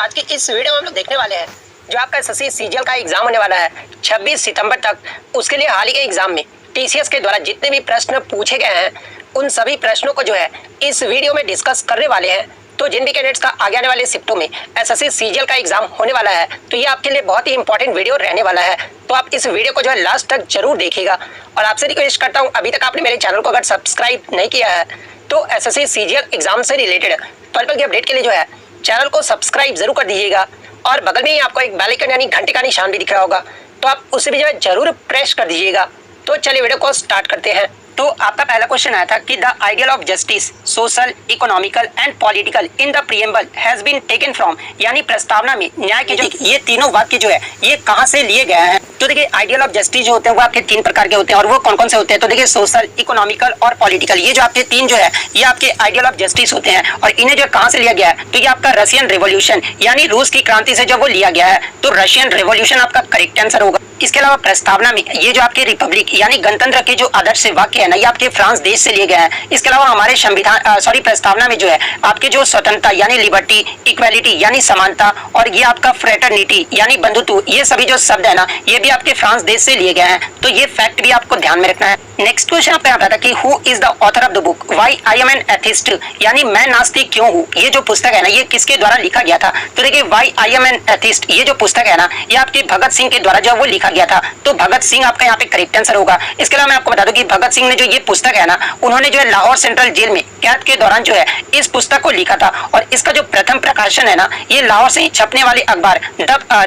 आज की इस वीडियो में हम लोग देखने वाले हैं जो आपका एसएससी सीजीएल का एग्जाम होने वाला है 26 सितंबर तक। उसके लिए हाल ही के एग्जाम में टीसीएस के द्वारा जितने भी प्रश्न पूछे गए हैं उन सभी प्रश्नों को जो है इस वीडियो में डिस्कस करने वाले हैं। तो जिन भी कैंडिडेट्स का आगे आने वाले शिफ्टों में एसएससी सीजीएल का एग्जाम होने वाला है तो ये आपके लिए बहुत ही इंपॉर्टेंट वीडियो रहने वाला है। तो आप इस वीडियो को जो है लास्ट तक जरूर देखिएगा। और आपसे रिक्वेस्ट करता हूँ, अभी तक आपने मेरे चैनल को अगर सब्सक्राइब नहीं किया है तो एसएससी सीजीएल एग्जाम से रिलेटेड पल की अपडेट के लिए जो है चैनल को सब्सक्राइब जरूर कर दीजिएगा। और बगल में ही आपको एक बेल आइकन यानी घंटे का निशान भी दिख रहा होगा, तो आप उसे भी जो है जरूर प्रेस कर दीजिएगा। तो चलिए वीडियो को स्टार्ट करते हैं। तो आपका पहला क्वेश्चन आया था कि the ideal of justice social economical and political in the preamble has been taken from, यानी प्रस्तावना में न्याय के जो ये तीनों वाक्य जो है ये कहां से लिए गए हैं। तो देखिए आइडियल ऑफ जस्टिस जो होते हैं वो आपके तीन प्रकार के होते हैं और वो कौन कौन से होते हैं। तो देखिए सोशल इकोनॉमिकल और पॉलिटिकल, ये जो आपके तीन जो है ये आपके आइडियल ऑफ जस्टिस होते हैं। और इन्हें जो कहां से लिया गया है तो ये आपका रशियन रिवॉल्यूशन यानी रूस की क्रांति से जो वो लिया गया है। तो रशियन रिवॉल्यूशन आपका करेक्ट आंसर होगा। इसके अलावा प्रस्तावना में ये जो आपके रिपब्लिक यानी गणतंत्र के जो आदर्श वाक्य है ना ये आपके फ्रांस देश से लिए गए हैं। इसके अलावा हमारे संविधान प्रस्तावना में जो है आपके जो स्वतंत्रता यानी लिबर्टी, इक्वालिटी यानी समानता और ये आपका फ्रेटर्निटी यानी बंधुत्व, ये सभी जो शब्द है ना ये भी आपके फ्रांस देश से लिए गए हैं। तो ये फैक्ट भी आपको ध्यान में रखना है। नेक्स्ट क्वेश्चन आपका आता था कि who is the author of the book why I am an atheist, यानी मैं नास्तिक क्यों हूँ। ये जो पुस्तक है ना ये किसके द्वारा लिखा गया था। तो देखिए why I am an atheist ये जो पुस्तक है ना ये आपके भगत सिंह के द्वारा जो वो लिखा गया था। तो भगत सिंह आपका यहाँ पे करेक्ट आंसर होगा। इसके अलावा मैं आपको बता दूं कि भगत सिंह ने जो ये पुस्तक है ना उन्होंने जो है लाहौर सेंट्रल जेल में कैद के दौरान जो है इस पुस्तक को लिखा था। और इसका जो प्रथम प्रकाशन है ना ये लाहौर से ही छपने वाले अखबार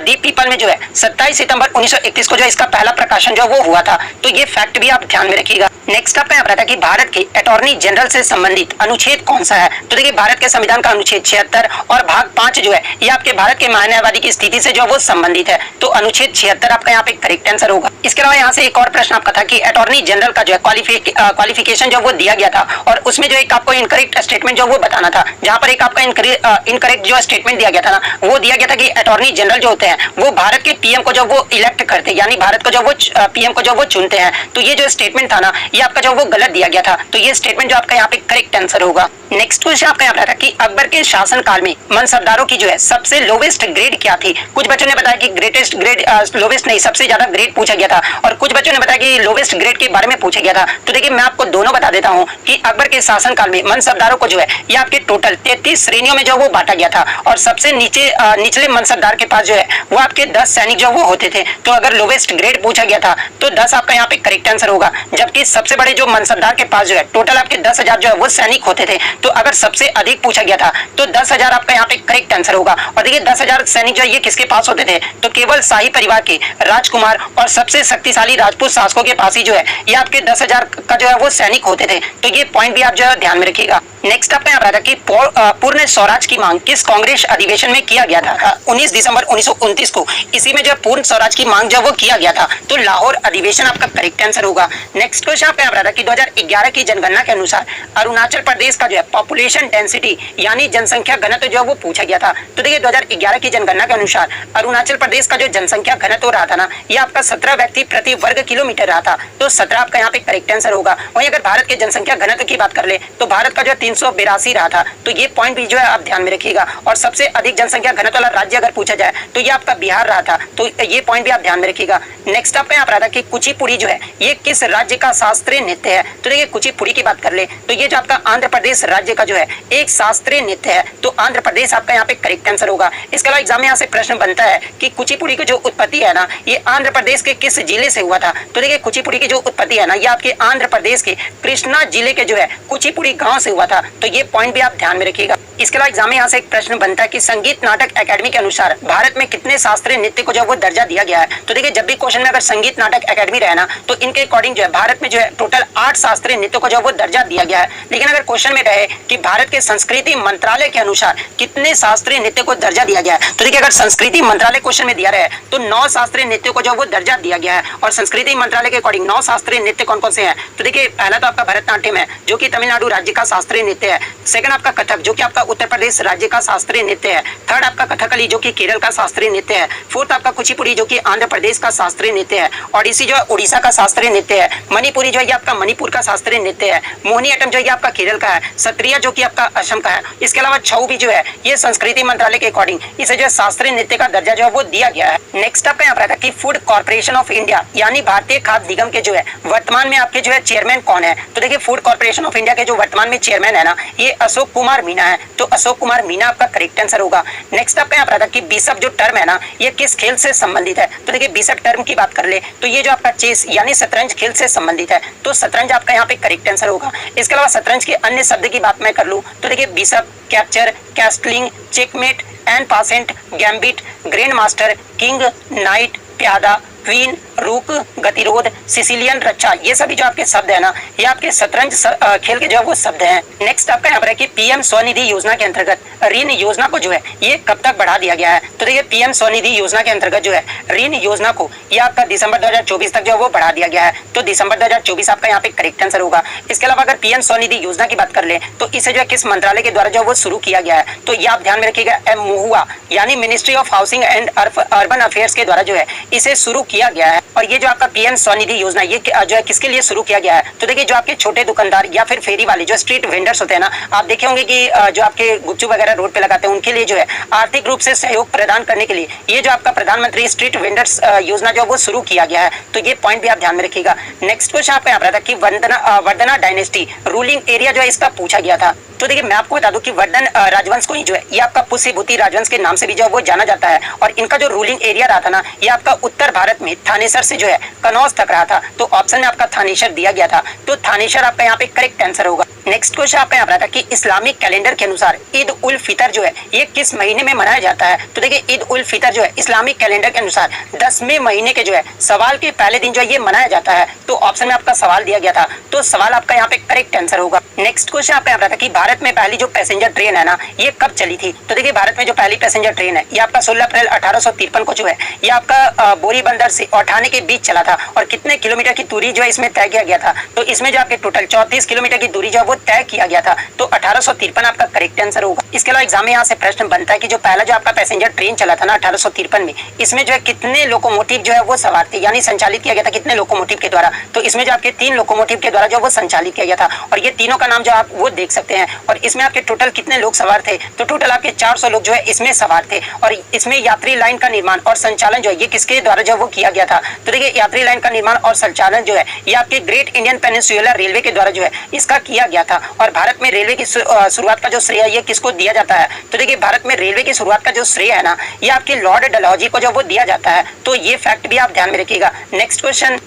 दी पीपल में जो है 27 सितंबर 1931 को जो इसका पहला प्रकाशन जो वो हुआ था। तो ये फैक्ट भी आप ध्यान में रखिएगा। नेक्स्ट आपका यहाँ पर था कि भारत के अटॉर्नी जनरल से संबंधित अनुच्छेद कौन सा है। तो देखिए भारत के संविधान का अनुच्छेद 76 और भाग 5 जो है ये आपके भारत के महान्यायवादी की स्थिति से जो वो संबंधित है। तो अनुच्छेद 76 आपका यहाँ पे करेक्ट आंसर होगा। इसके अलावा यहाँ से एक और प्रश्न आपका था कि अटॉर्नी जनरल का जो है क्वालिफिकेशन जो वो दिया गया था और उसमें जो एक आपको इनकरेक्ट स्टेटमेंट जो वो बताना था। जहाँ पर एक आपका इनकरेक्ट जो स्टेटमेंट दिया गया था ना वो दिया गया था कि अटॉर्नी जनरल जो होते हैं वो भारत के पीएम को जो वो इलेक्ट करते हैं, यानी भारत को जो वो पीएम को जो वो चुनते हैं। तो ये जो स्टेटमेंट था ना ये आपका जो वो गलत दिया गया था। तो ये स्टेटमेंट जो आपका यहाँ पे करेक्ट आंसर होगा। नेक्स्ट क्वेश्चन आपका यहाँ पर था कि अकबर के शासन काल में मनसबदारों की जो है सबसे लोवेस्ट ग्रेड क्या थी। कुछ बच्चों ने बताया कि ग्रेटेस्ट ग्रेड, लोवेस्ट नहीं सबसे ज्यादा ग्रेड पूछा गया था और कुछ बच्चों ने बताया कि लोवेस्ट ग्रेड के बारे में पूछा गया था। तो देखिए मैं आपको दोनों बता देता हूँ कि अकबर के शासन काल में मनसबदारों को जो है ये आपके टोटल 33 श्रेणियों में जो वो बांटा गया था और सबसे निचले मनसबदार के पास जो है वो आपके 10 सैनिक जो वो होते थे। तो अगर लोवेस्ट ग्रेड पूछा गया था तो 10 आपका यहाँ पे करेक्ट आंसर होगा। जबकि सबसे बड़े जो मनसबदार के पास जो है टोटल आपके 10,000 जो है वो सैनिक होते थे। तो अगर सबसे अधिक पूछा गया था तो 10,000 आपका यहाँ पे करेक्ट आंसर होगा। और देखिए 10,000 सैनिक जो है ये किसके पास होते थे तो केवल शाही परिवार के राजकुमार और सबसे शक्तिशाली राजपूत शासकों के पास ही जो है ये आपके 10,000 का जो है वो सैनिक होते थे। तो ये पॉइंट भी आप जो है ध्यान में रखिएगा। नेक्स्ट आपका यहाँ पर कि पूर्ण स्वराज की मांग किस कांग्रेस अधिवेशन में किया गया था। 19 दिसंबर 1929 को इसी में जो है पूर्ण स्वराज की मांग जो वो किया गया था। तो लाहौर अधिवेशन आपका करेक्ट आंसर होगा। नेक्स्ट क्वेश्चन आपका यहाँ पर कि 2011 की जनगणना के अनुसार अरुणाचल प्रदेश का जो है पॉपुलेशन डेंसिटी यानी जनसंख्या घनत्व जो है वो पूछा गया था। तो देखिए 2011 की जनगणना के अनुसार अरुणाचल प्रदेश का जो जनसंख्या घनत्व रहा था ना ये आपका 17 व्यक्ति प्रति वर्ग किलोमीटर रहा था। तो 17 आपका यहाँ पे करेक्ट आंसर होगा। वहीं अगर भारत के जनसंख्या घनत्व की बात कर ले तो भारत का जो 382 रहा था। तो ये पॉइंट भी जो है आप ध्यान में रखिएगा। और सबसे अधिक जनसंख्या घनत्व वाला राज्य अगर पूछा जाए तो ये आपका बिहार रहा था। तो ये पॉइंट भी आप ध्यान में रखिएगा। नेक्स्ट आपका यहाँ पर आता कि कुचिपुड़ी जो है ये किस राज्य का शास्त्रीय नृत्य है। तो देखिए कुचिपुड़ी की बात कर ले तो ये जो आपका आंध्र प्रदेश राज्य का जो है एक शास्त्रीय नृत्य है। तो आंध्र प्रदेश आपका यहाँ पे करेक्ट आंसर होगा। इसके अलावा एग्जाम में यहाँ से प्रश्न बनता है कि कुचिपुड़ी की जो उत्पत्ति है ना ये आंध्र प्रदेश के किस जिले से हुआ था। तो देखिए कुचिपुड़ी की जो उत्पत्ति है ना ये आपके आंध्र प्रदेश के कृष्णा जिले के जो है कुचिपुड़ी गांव से हुआ था। तो ये पॉइंट भी आप ध्यान में रखिएगा। इसके अलावा एग्जाम में यहाँ से एक प्रश्न बनता है कि संगीत नाटक एकेडमी के अनुसार भारत में कितने शास्त्रीय नृत्य को जो वो दर्जा दिया गया है। तो देखिए जब भी क्वेश्चन में अगर संगीत नाटक एकेडमी रहे ना तो इनके अकॉर्डिंग जो है भारत में जो है टोटल 8 शास्त्रीय नृत्य को जो वो दर्जा दिया गया है। लेकिन अगर क्वेश्चन में रहे कि भारत के संस्कृति मंत्रालय के अनुसार कितने शास्त्रीय नृत्य को दर्जा दिया गया है तो देखिए अगर संस्कृति मंत्रालय क्वेश्चन में दिया रहे तो 9 शास्त्रीय नृत्यों को जो वो दर्जा दिया गया है। और संस्कृति मंत्रालय के अकॉर्डिंग 9 शास्त्रीय नृत्य कौन कौन से हैं? तो देखिए पहला तो आपका भरतनाट्यम है जो कि तमिलनाडु राज्य का शास्त्रीय नृत्य है। सेकंड आपका कथक जो कि आपका उत्तर प्रदेश राज्य का शास्त्रीय नृत्य है। थर्ड आपका कथकली जो कि केरल का शास्त्रीय नृत्य है। फोर्थ आपका कुचिपुड़ी जो कि आंध्र प्रदेश का शास्त्रीय नृत्य है। ओडिसी जो है उड़ीसा का शास्त्रीय नृत्य है। मणिपुरी जो है आपका मणिपुर का शास्त्रीय नृत्य है। मोहिनीअट्टम जो है आपका केरल का है। सत्रिया जो कि आपका असम का है। इसके अलावा छऊ भी जो है ये संस्कृति मंत्रालय के अकॉर्डिंग इसे जो है शास्त्रीय नृत्य का दर्जा जो है वो दिया गया है। नेक्स्ट आपका यहाँ पर आता है कि फूड कॉर्पोरेशन ऑफ इंडिया यानी भारतीय खाद्य निगम के जो है वर्तमान में आपके जो है चेयरमैन कौन है? तो देखिए फूड कॉर्पोरेशन ऑफ इंडिया के जो वर्तमान में चेयरमैन है ना ये अशोक कुमार मीना है। तो अशोक कुमार मीना आपका करेक्ट आंसर होगा। नेक्स्ट आपका यहाँ पर आता है कि बिशप जो टर्म है ना ये किस खेल से संबंधित है? तो देखिए बिशप टर्म की बात कर ले तो ये जो आपका चेस यानी शतरंज खेल से संबंधित है। तो शतरंज आपका यहाँ पे करेक्ट आंसर होगा। इसके अलावा शतरंज के अन्य शब्द की बात मैं कर लूँ तो देखिए bishop, capture, castling, checkmate, en passant, gambit, grand master, king, knight, प्यादा, क्वीन, रूक, गतिरोध, सिसिलियन रक्षा, ये सभी जो आपके शब्द है ना ये आपके शतरंज खेल के जो है वो शब्द हैं। नेक्स्ट आपका यहाँ पर है कि पीएम स्वनिधि योजना के अंतर्गत ऋण योजना को जो है ये कब तक बढ़ा दिया गया है? तो देखिए पीएम स्वनिधि योजना के अंतर्गत जो है ऋण योजना को ये आपका दिसंबर 2024 तक जो है वो बढ़ा दिया गया है। तो दिसंबर 2024 आपका यहाँ पे करेक्ट आंसर होगा। इसके अलावा अगर पीएम स्वनिधि योजना की बात कर ले तो इसे जो है किस मंत्रालय के द्वारा जो है वो शुरू किया गया है? तो ये आप ध्यान में रखिएगा MOHUA यानी ministry of housing and urban affairs के द्वारा जो है इसे शुरू किया गया है। और ये जो आपका पीएम स्वनिधि योजना ये जो है किसके लिए शुरू किया गया है? तो देखिए जो आपके छोटे दुकानदार या फिर फेरी वाले जो स्ट्रीट वेंडर्स होते हैं ना आप देखे होंगे कि जो आपके गुपचुप वगैरह रोड पे लगाते हैं उनके लिए जो है आर्थिक रूप से सहयोग प्रदान करने के लिए ये जो आपका प्रधानमंत्री स्ट्रीट वेंडर्स योजना जो है वो शुरू किया गया है। तो ये पॉइंट भी आप ध्यान में रखिएगा। नेक्स्ट क्वेश्चन आपका यहाँ पर था कि वर्धना डायनेस्टी रूलिंग एरिया जो है इसका पूछा गया था। तो देखिए मैं आपको बता दूं कि वर्धन राजवंश को ही जो है ये आपका पुष्यभूति राजवंश के नाम से भी जो है वो जाना जाता है। और इनका जो रूलिंग एरिया रहा था ना ये आपका उत्तर भारत में थानेसर से जो है कनौज तक रहा था। तो ऑप्शन में आपका थानेसर दिया गया था। तो थानेसर आपका यहाँ पे करेक्ट आंसर होगा। नेक्स्ट क्वेश्चन आपका यहाँ पर था कि इस्लामिक कैलेंडर के अनुसार ईद उल फितर जो है ये किस महीने में मनाया जाता है? तो देखिए ईद उल फितर जो है इस्लामिक कैलेंडर के अनुसार 10वें महीने के जो है सवाल के पहले दिन जो है ये मनाया जाता है। तो ऑप्शन में आपका सवाल दिया गया था। तो सवाल आपका यहाँ पे करेक्ट आंसर होगा। नेक्स्ट क्वेश्चन आपका यहाँ पर था कि भारत में पहली जो पैसेंजर ट्रेन है ना ये कब चली थी? तो देखिए भारत में जो पहली पैसेंजर ट्रेन है ये आपका 16 अप्रैल 1853 को जो है ये आपका बोरी बंदर से और ठाणे के बीच चला था। और कितने किलोमीटर की दूरी जो है इसमें तय किया गया था? तो इसमें जो आपके टोटल 34 किलोमीटर की दूरी जो है वो तय किया गया था। तो 1853 आपका करेक्ट आंसर होगा। इसके अलावा एग्जाम में यहाँ से प्रश्न बनता है कि जो पहला जो आपका पैसेंजर ट्रेन चला था ना 1853 में इसमें जो है कितने लोकोमोटिव जो है वो सवार थे यानी संचालित किया गया था कितने लोकोमोटिव के द्वारा? तो इसमें जो आपके 3 लोकोमोटिव के द्वारा जो वो संचालित किया गया था। और ये तीनों का नाम जो आप वो देख सकते हैं। और इसमें आपके टोटल कितने लोग सवार थे? तो टोटल आपके 400 लोग जो है इसमें सवार थे। और इसमें यात्री लाइन का निर्माण और संचालन जो है ये किसके द्वारा जो वो किया गया था? तो देखिए यात्री लाइन का निर्माण और संचालन जो है ये आपके ग्रेट इंडियन पेनिनसुलर रेलवे के द्वारा जो है इसका किया गया था। और भारत में रेलवे की शुरुआत का जो श्रेय है ये किसको दिया जाता है? तो देखिए भारत में रेलवे की शुरुआत का जो श्रेय है ना ये आपके लॉर्ड डलहौजी को जो वो दिया जाता है। तो ये फैक्ट भी आप ध्यान में रखिएगा। नेक्स्ट क्वेश्चन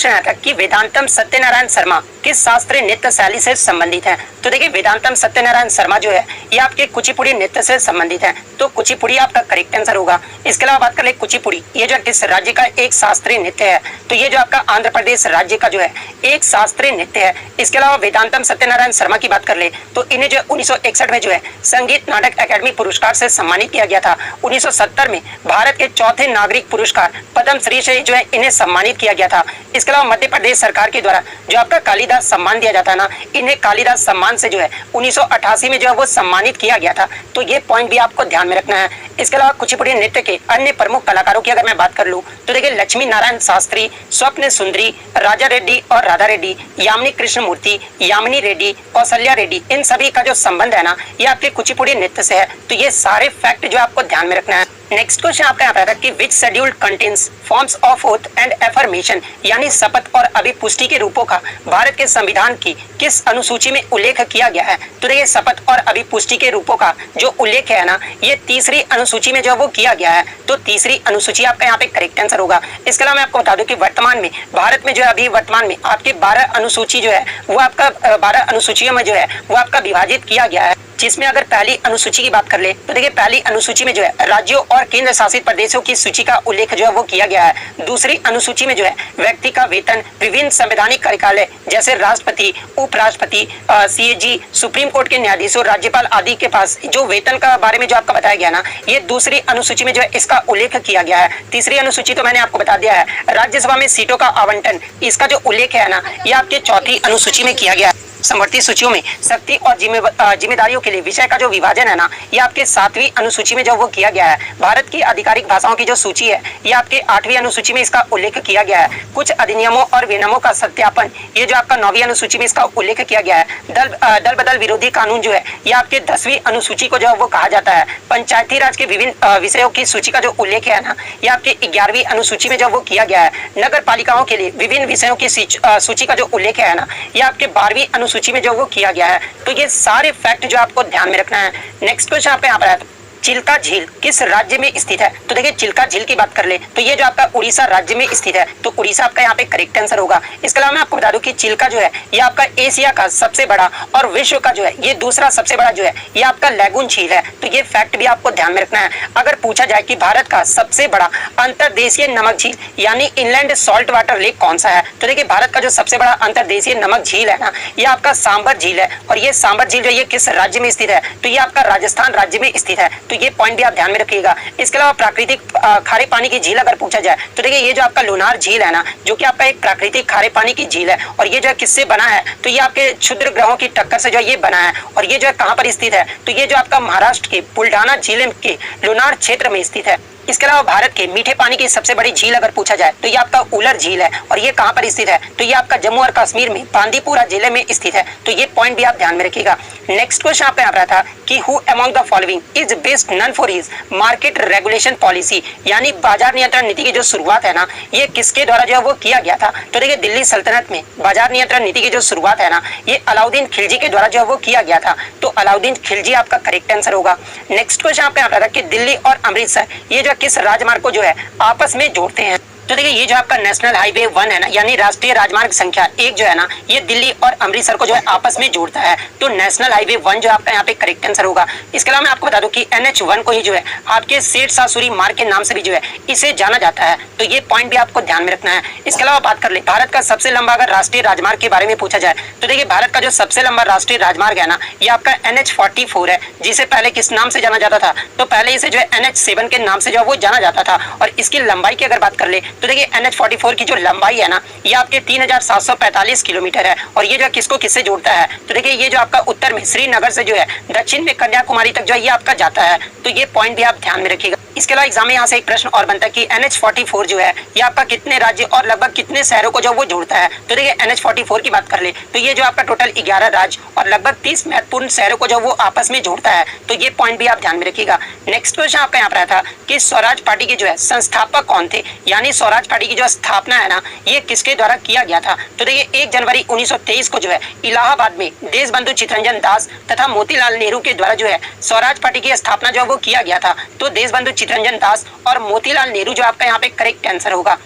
आता कि वेदांतम सत्यनारायण शर्मा किस शास्त्रीय नृत्य शैली से संबंधित है? तो देखिए वेदांतम सत्यनारायण शर्मा जो है ये आपके कुचिपुड़ी नृत्य से संबंधित है। तो कुचिपुड़ी आपका करेक्ट आंसर होगा। इसके अलावा बात कर ले कुचिपुड़ी ये जो किस राज्य का एक शास्त्रीय नृत्य है? तो ये जो आपका आंध्र प्रदेश राज्य का जो है एक शास्त्रीय नृत्य है। इसके अलावा वेदांतम सत्यनारायण शर्मा की बात कर ले तो इन्हें जो 1961 में जो है संगीत नाटक अकादमी पुरस्कार से सम्मानित किया गया था। 1970 में भारत के चौथे नागरिक पुरस्कार पद्म श्री से जो है इन्हें सम्मानित किया गया था। इसके अलावा मध्य प्रदेश सरकार के द्वारा जो आपका कालिदास सम्मान दिया जाता है ना इन्हें कालिदास सम्मान से जो है 1988 में जो है वो सम्मानित किया गया था। तो ये पॉइंट भी आपको ध्यान में रखना है। इसके अलावा कुचिपुड़ी नृत्य के अन्य प्रमुख कलाकारों की अगर मैं बात कर लूं तो देखिए लक्ष्मी नारायण शास्त्री, स्वप्न सुंदरी, राजा रेड्डी और राधा रेड्डी, यामिनी कृष्णमूर्ति, यामिनी रेड्डी, कौशल्या रेड्डी, इन सभी का जो संबंध है ना ये आपके कुचिपुड़ी नृत्य से है। तो ये सारे फैक्ट जो आपको ध्यान में रखना है। नेक्स्ट क्वेश्चन आपका यहाँ था कि which schedule contains forms of oath and affirmation यानी शपथ और अभिपुष्टि के रूपों का भारत के संविधान की किस अनुसूची में उल्लेख किया गया है? तो देखिए शपथ और अभिपुष्टि के रूपों का जो उल्लेख है ना ये तीसरी अनुसूची में जो वो किया गया है। तो तीसरी अनुसूची आपका यहाँ पे करेक्ट आंसर होगा। इसके अलावा मैं आपको बता दूं कि वर्तमान में भारत में जो है अभी वर्तमान में आपके 12 अनुसूची जो है वो आपका 12 अनुसूचियों में जो है वो आपका विभाजित किया गया है। जिसमें अगर पहली अनुसूची की बात कर ले तो देखिए पहली अनुसूची में जो है राज्यों और केंद्र शासित प्रदेशों की सूची का उल्लेख जो है वो किया गया है। दूसरी अनुसूची में जो है व्यक्ति का वेतन विभिन्न संवैधानिक कार्यालय जैसे राष्ट्रपति, उपराष्ट्रपति, सीएजी, सुप्रीम कोर्ट के न्यायाधीशों, राज्यपाल आदि के पास जो वेतन का बारे में जो आपका बताया गया ना, ये दूसरी अनुसूची में जो है इसका उल्लेख किया गया है। तीसरी अनुसूची तो मैंने आपको बता दिया है। राज्यसभा में सीटों का आवंटन, इसका जो उल्लेख है ना, ये आपके चौथी अनुसूची में किया गया है। समवर्ती सूचियों में शक्ति और जिम्मेदारियों के लिए विषय का जो विभाजन है ना, ये आपके 7वीं अनुसूची में जो वो किया गया है। भारत की आधिकारिक भाषाओं की जो सूची है, ये आपके 8वीं अनुसूची में इसका उल्लेख किया गया है। कुछ अधिनियमों और विनियमों का सत्यापन, ये जो आपका 9वीं अनुसूची में इसका उल्लेख किया गया है। दल बदल विरोधी कानून जो है, ये आपके 10वीं अनुसूची को जो है वो कहा जाता है। पंचायती राज के विभिन्न विषयों की सूची का जो उल्लेख है ना, ये आपके 11वीं अनुसूची में जो वो किया गया है। नगर पालिकाओं के लिए विभिन्न विषयों की सूची का जो उल्लेख है ना, ये आपके 12वीं सूची में जो वो किया गया है। तो ये सारे फैक्ट जो आपको ध्यान में रखना है। नेक्स्ट क्वेश्चन यहाँ पे आ रहा है, चिल्का झील किस राज्य में स्थित है? तो देखिए चिल्का झील की बात कर ले तो ये जो आपका उड़ीसा राज्य में स्थित है, तो उड़ीसा आपका यहाँ पे करेक्ट आंसर होगा। इसके अलावा मैं आपको बता दूं कि चिल्का जो है ये आपका एशिया का सबसे बड़ा और विश्व का जो है ये दूसरा सबसे बड़ा जो है ये आपका लैगून झील है। तो ये फैक्ट भी आपको ध्यान में रखना है। अगर पूछा जाए कि भारत का सबसे बड़ा अंतरदेशीय नमक झील यानी इनलैंड सॉल्ट वाटर लेक कौन सा है, तो देखिए भारत का जो सबसे बड़ा अंतरदेशीय नमक झील है ना, ये आपका सांबर झील है। और ये सांबर झील जो ये किस राज्य में स्थित है, तो ये आपका राजस्थान राज्य में स्थित है। तो ये पॉइंट भी आप ध्यान में रखिएगा। इसके अलावा प्राकृतिक खारे पानी की झील अगर पूछा जाए तो देखिए ये जो आपका लोनार झील है ना, जो कि आपका एक प्राकृतिक खारे पानी की झील है, और ये जो है किससे बना है, तो ये आपके क्षुद्र ग्रहों की टक्कर से जो ये बना है। और ये जो है कहां पर स्थित है, तो ये जो आपका महाराष्ट्र के बुल्ढाना जिले के लोनार क्षेत्र में स्थित है। इसके अलावा भारत के मीठे पानी की सबसे बड़ी झील अगर पूछा जाए तो ये आपका उलर झील है। और ये कहां पर स्थित है, तो ये आपका जम्मू और कश्मीर में बांदीपुरा जिले में स्थित है। तो ये पॉइंट भी आप ध्यान में रखिएगा। नेक्स्ट क्वेश्चन आपका यहाँ पर था कि who among the following is best known for his market regulation policy, यानी बाजार नियंत्रण नीति की जो शुरुआत है ना, ये किसके द्वारा जो है वो किया गया था। तो देखिए दिल्ली सल्तनत में बाजार नियंत्रण नीति की जो शुरुआत है ना, ये अलाउद्दीन खिलजी के द्वारा जो है वो किया गया था। तो अलाउद्दीन खिलजी आपका करेक्ट आंसर होगा। नेक्स्ट क्वेश्चन आपका यहाँ पर था कि दिल्ली और अमृतसर ये जो किस राजमार्ग को जो है आपस में जोड़ते हैं। तो देखिए ये जो आपका नेशनल हाईवे 1 है ना, यानी राष्ट्रीय राजमार्ग संख्या 1 जो है ना, ये दिल्ली और अमृतसर को जो है आपस में जोड़ता है। तो नेशनल हाईवे 1 जो आपका यहाँ पे करेक्ट आंसर होगा। इसके अलावा मैं आपको बता दूं कि NH1 को ही जो है आपके सेठ सासुरी मार्ग के नाम से भी जो है इसे जाना जाता है। तो ये पॉइंट भी आपको ध्यान में रखना है। इसके अलावा बात कर ले भारत का सबसे लंबा अगर राष्ट्रीय राजमार्ग के बारे में पूछा जाए तो देखिए भारत का जो सबसे लंबा राष्ट्रीय राजमार्ग है ना, ये आपका NH44 है, जिसे पहले किस नाम से जाना जाता था, तो पहले इसे जो है NH7 के नाम से जो वो जाना जाता था। और इसकी लंबाई की अगर बात कर ले तो देखिए NH44 की जो लंबाई है ना, ये आपके 3745 किलोमीटर है। और ये जो किसको किससे जोड़ता है, तो देखिए ये जो आपका उत्तर में श्रीनगर से जो है दक्षिण में कन्याकुमारी तक जो है ये आपका जाता है। तो ये पॉइंट भी आप ध्यान में रखिएगा। इसके अलावा एग्जाम में यहाँ से एक प्रश्न और बनता है कि NH44 जो है ये आपका कितने राज्य और लगभग कितने शहरों को जो वो जोड़ता है। तो देखिए NH44 की बात कर ले तो ये जो आपका टोटल 11 राज्य और लगभग 30 महत्वपूर्ण शहरों को जो वो आपस में जोड़ता है। तो ये पॉइंट भी आप ध्यान में रखिएगा। नेक्स्ट क्वेश्चन आपका यहाँ पर था कि स्वराज पार्टी के जो है संस्थापक कौन थे, यानी स्वराज पार्टी की जो स्थापना है ना, ये किसके द्वारा किया गया था। तो देखिए 1 जनवरी 1923 को जो है इलाहाबाद में देशबंधु चित्तरंजन दास तथा मोतीलाल नेहरू के द्वारा जो है स्वराज पार्टी की स्थापना जो वो किया गया था। तो देशबंधु चित्तरंजन दास और मोतीलाल नेहरू जो आपका यहाँ पे करेक्ट आंसर होगा।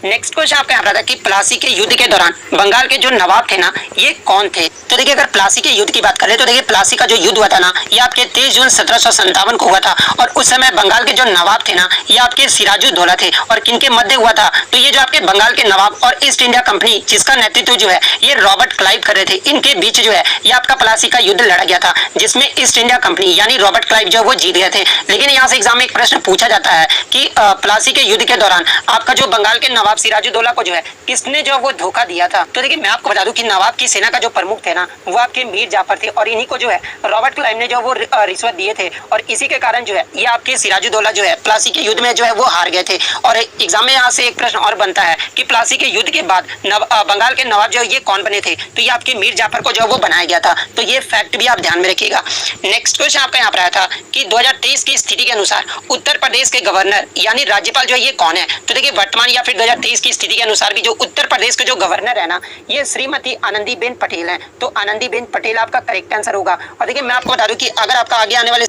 नेक्स्ट क्वेश्चन आपका यहाँ था कि प्लासी के युद्ध के दौरान बंगाल के जो नवाब थे ना, ये कौन थे। तो देखिए अगर प्लासी के युद्ध की बात करें तो देखिए प्लासी का जो युद्ध हुआ था ना, ये आपके 23 जून 1757 को हुआ था। और उस समय बंगाल के जो नवाब थे ना, ये आपके सिराजुद्दौला थे। और किनके मध्य हुआ था, तो ये जो आपके बंगाल के नवाब और ईस्ट इंडिया कंपनी जिसका नेतृत्व जो है ये रॉबर्ट क्लाइव कर रहे थे, इनके बीच जो है ये आपका प्लासी का युद्ध लड़ा गया था, जिसमें ईस्ट इंडिया कंपनी यानी रॉबर्ट क्लाइव जो वो जीत गए थे। लेकिन यहाँ से एग्जाम में एक प्रश्न पूछा जाता है कि प्लासी के युद्ध के दौरान आपका जो बंगाल के नवाब सिराजुद्दौला को जो है किसने जो वो धोखा दिया था। तो देखिए मैं आपको बता दूं कि नवाब की सेना का जो प्रमुख थे ना, वो आपके मीर जाफर थे। और इन्हीं को जो है रॉबर्ट क्लाइव ने जो वो रिश्वत दिए थे। और इसी के कारण जो है ये आपके सिराजुद्दौला जो है प्लासी के युद्ध में जो है वो हार गए थे। और एग्जाम में यहाँ से एक प्रश्न और बनता है कि प्लासी के युद्ध के बाद बंगाल के नवाब जो ये कौन बने थे, तो ये आपके मीर जाफर को जो वो बनाया गया था। तो ये फैक्ट भी आप ध्यान में रखिएगा। नेक्स्ट क्वेश्चन आपका यहाँ पर आया था कि 2023 की स्थिति के अनुसार उत्तर प्रदेश के गवर्नर यानी राज्यपाल जो ये कौन है। तो देखिए वर्तमान या फिर 2023 की स्थिति के अनुसार भी जो उत्तर प्रदेश के जो गवर्नर है ना, ये श्रीमती आनंदीबेन पटेल है। तो आनंदीबेन पटेल आपका करेक्ट आंसर होगा। और देखिए मैं आपको बता दूं कि अगर आपका आगे आने वाले